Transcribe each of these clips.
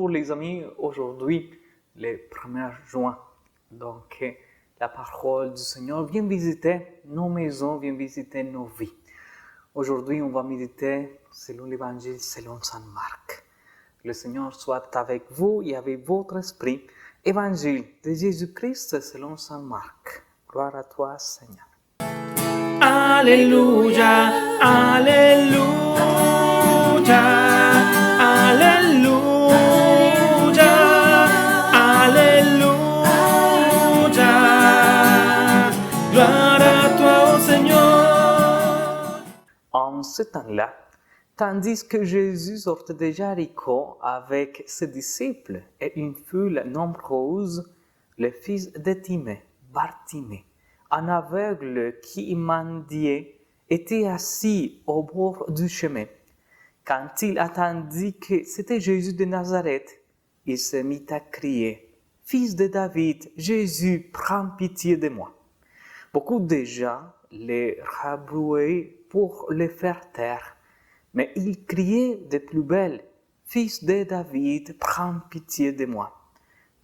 Bonjour les amis, aujourd'hui, le 1er juin. Donc, la parole du Seigneur vient visiter nos maisons, vient visiter nos vies. Aujourd'hui, on va méditer selon l'Évangile, selon Saint Marc. Le Seigneur soit avec vous et avec votre esprit. Évangile de Jésus-Christ selon Saint Marc. Gloire à toi, Seigneur. Alléluia, Alléluia, Alléluia, Alléluia. Gloire à toi, ô Seigneur. En ce temps-là, tandis que Jésus sortait de Jéricho avec ses disciples et une foule nombreuse, le fils de Timée, Bartimée, un aveugle qui mendiait, était assis au bord du chemin. Quand il attendit que c'était Jésus de Nazareth, il se mit à crier, « Fils de David, Jésus, prends pitié de moi. » Beaucoup de gens le rabrouaient pour le faire taire, mais il criait de plus belle, « Fils de David, prends pitié de moi. »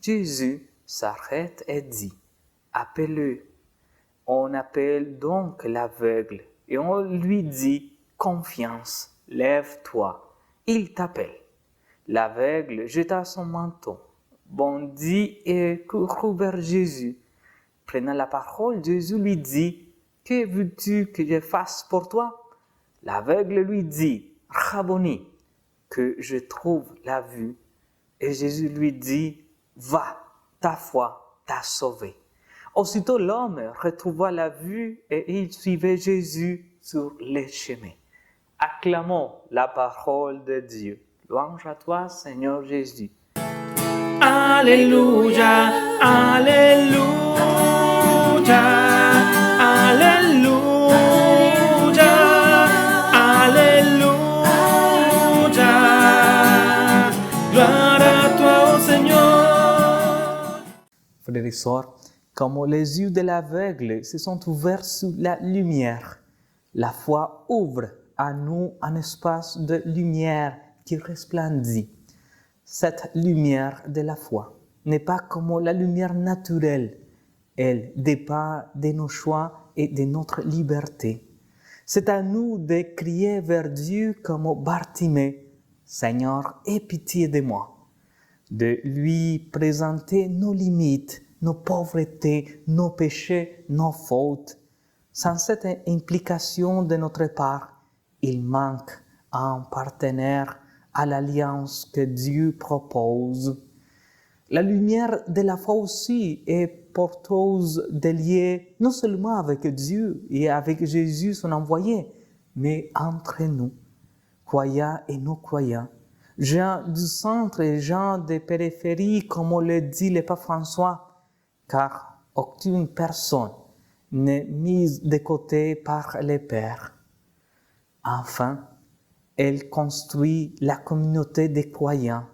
Jésus s'arrête et dit, « Appelle-le. » On appelle donc l'aveugle et on lui dit, « Confiance, lève-toi, il t'appelle. » L'aveugle jeta son manteau, bondit et courut vers Jésus. Prenant la parole, Jésus lui dit, « Que veux-tu que je fasse pour toi ?» L'aveugle lui dit, « Rabboni, que je trouve la vue. » Et Jésus lui dit, « Va, ta foi t'a sauvé. » Aussitôt l'homme retrouva la vue et il suivait Jésus sur les chemins. Acclamons la parole de Dieu. Louange à toi, Seigneur Jésus. Alléluia, Alléluia, Alléluia, Alléluia. Gloire à toi, ô Seigneur. Frères et sœurs, comme les yeux de l'aveugle se sont ouverts sur la lumière, la foi ouvre à nous un espace de lumière qui resplendit. Cette lumière de la foi n'est pas comme la lumière naturelle. Elle dépend de nos choix et de notre liberté. C'est à nous de crier vers Dieu comme Bartimée, « Seigneur, aie pitié de moi », de lui présenter nos limites, nos pauvretés, nos péchés, nos fautes. Sans cette implication de notre part, il manque un partenaire à l'alliance que Dieu propose. La lumière de la foi aussi est porteuse de liens non seulement avec Dieu et avec Jésus son envoyé, mais entre nous, croyants et non-croyants, gens du centre et gens des périphéries, comme le dit le pape François, car aucune personne n'est mise de côté par les pères. Enfin, elle construit la communauté des croyants.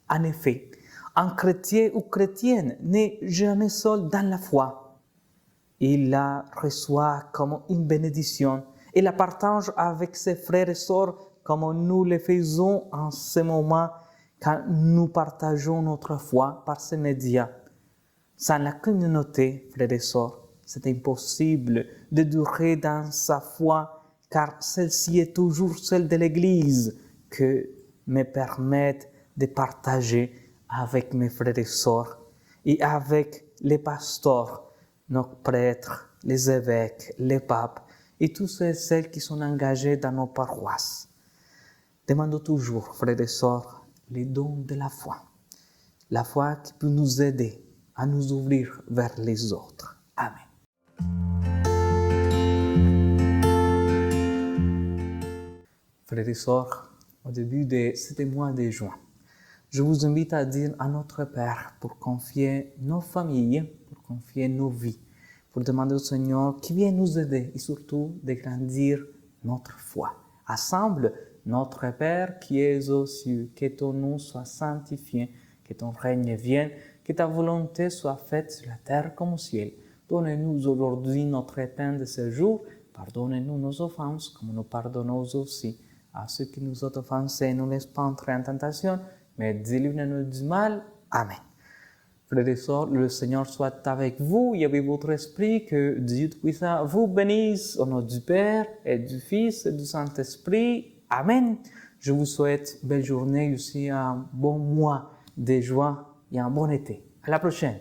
En effet, un chrétien ou chrétienne n'est jamais seul dans la foi. Il la reçoit comme une bénédiction et la partage avec ses frères et sœurs comme nous le faisons en ce moment quand nous partageons notre foi par ces médias. Sans la communauté, frères et sœurs, c'est impossible de durer dans sa foi, car celle-ci est toujours celle de l'Église que me permettent de partager avec mes frères et sœurs et avec les pasteurs, nos prêtres, les évêques, les papes et tous ceux et celles qui sont engagés dans nos paroisses. Demandons toujours, frères et sœurs, les dons de la foi qui peut nous aider à nous ouvrir vers les autres. Amen. Frères et sœurs, au début de ce mois de juin, je vous invite à dire à notre Père pour confier nos familles, pour confier nos vies, pour demander au Seigneur qui vient nous aider et surtout de grandir notre foi. Ensemble, notre Père qui es aux cieux, que ton nom soit sanctifié, que ton règne vienne, que ta volonté soit faite sur la terre comme au ciel. Donne-nous aujourd'hui notre pain de ce jour. Pardonne-nous nos offenses, comme nous pardonnons aussi à ceux qui nous ont offensés. Ne nous laisse pas entrer en tentation, mais délivre-nous du mal. Amen. Frères et sœurs, le Seigneur soit avec vous et avec votre esprit, que Dieu Tout-Puissant vous bénisse au nom du Père et du Fils et du Saint-Esprit. Amen. Je vous souhaite une belle journée, aussi un bon mois de joie et un bon été. À la prochaine.